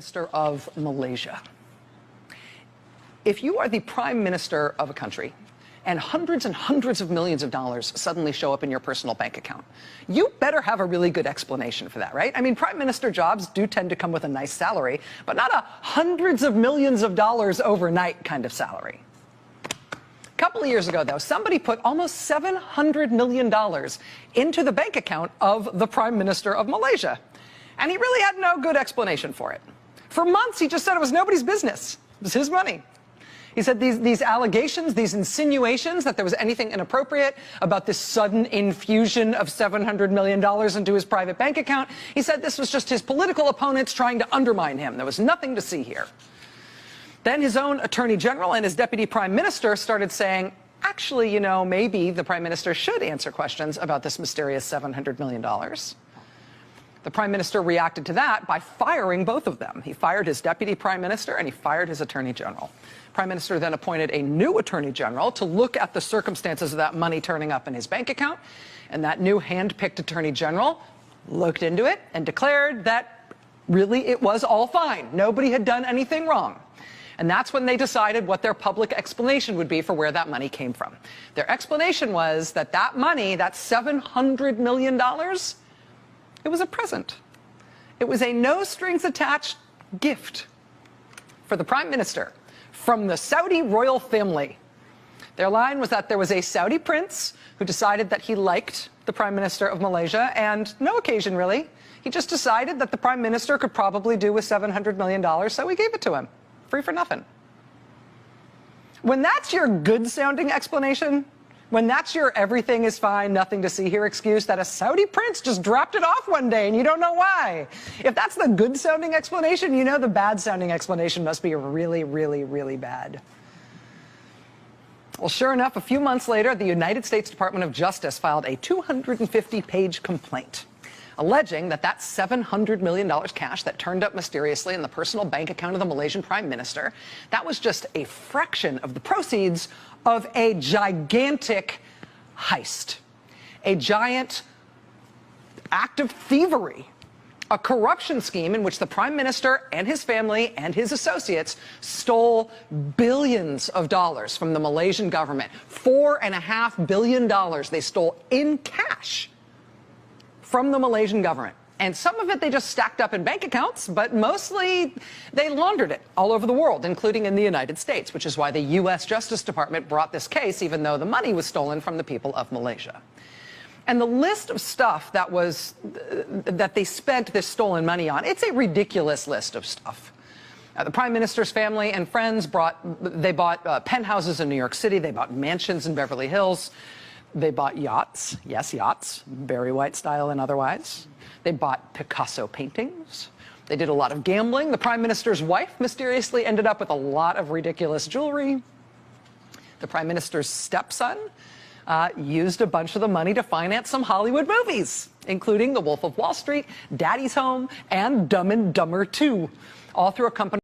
Minister of Malaysia. If you are the Prime Minister of a country and hundreds of millions of dollars suddenly show up in your personal bank account, you better have a really good explanation for that, right? I mean, Prime Minister jobs do tend to come with a nice salary, but not a hundreds of millions of dollars overnight kind of salary. A couple of years ago, though, somebody put almost $700 million into the bank account of the Prime Minister of Malaysia. And he really had no good explanation for it. For months, he just said it was nobody's business. It was his money. He said these allegations, these insinuations that there was anything inappropriate about this sudden infusion of $700 million into his private bank account, he said this was just his political opponents trying to undermine him. There was nothing to see here. Then his own Attorney General and his Deputy Prime Minister started saying, actually, you know, maybe the Prime Minister should answer questions about this mysterious $700 million. The Prime Minister reacted to that by firing both of them. He fired his Deputy Prime Minister and he fired his Attorney General. Prime Minister then appointed a new Attorney General to look at the circumstances of that money turning up in his bank account. And that new hand-picked Attorney General looked into it and declared that really it was all fine. Nobody had done anything wrong. And that's when they decided what their public explanation would be for where that money came from. Their explanation was that that money, that $700 million, it was a present. It was a no-strings-attached gift for the Prime Minister from the Saudi royal family. Their line was that there was a Saudi prince who decided that he liked the Prime Minister of Malaysia, and no occasion really. He just decided that the Prime Minister could probably do with $700 million, so he gave it to him, free for nothing. When that's your good-sounding explanation, when that's your everything is fine, nothing to see here excuse, that a Saudi prince just dropped it off one day and you don't know why. If that's the good-sounding explanation, you know the bad-sounding explanation must be really, really, really bad. Well, sure enough, a few months later, the United States Department of Justice filed a 250-page complaint alleging that that $700 million cash that turned up mysteriously in the personal bank account of the Malaysian Prime Minister, that was just a fraction of the proceeds of a gigantic heist, a giant act of thievery, a corruption scheme in which the Prime Minister and his family and his associates stole billions of dollars from the Malaysian government. $4.5 billion they stole in cash from the Malaysian government. And some of it they just stacked up in bank accounts, but mostly they laundered it all over the world, including in the United States, which is why the U.S. Justice Department brought this case, even though the money was stolen from the people of Malaysia. And the list of stuff that they spent this stolen money on, it's a ridiculous list of stuff. The Prime Minister's family and friends bought penthouses in New York City, they bought mansions in Beverly Hills, they bought yachts, yes, yachts, Barry White style and otherwise. They bought Picasso paintings. They did a lot of gambling. The Prime Minister's wife mysteriously ended up with a lot of ridiculous jewelry. The Prime Minister's stepson used a bunch of the money to finance some Hollywood movies, including The Wolf of Wall Street, Daddy's Home, and Dumb and Dumber 2, all through a company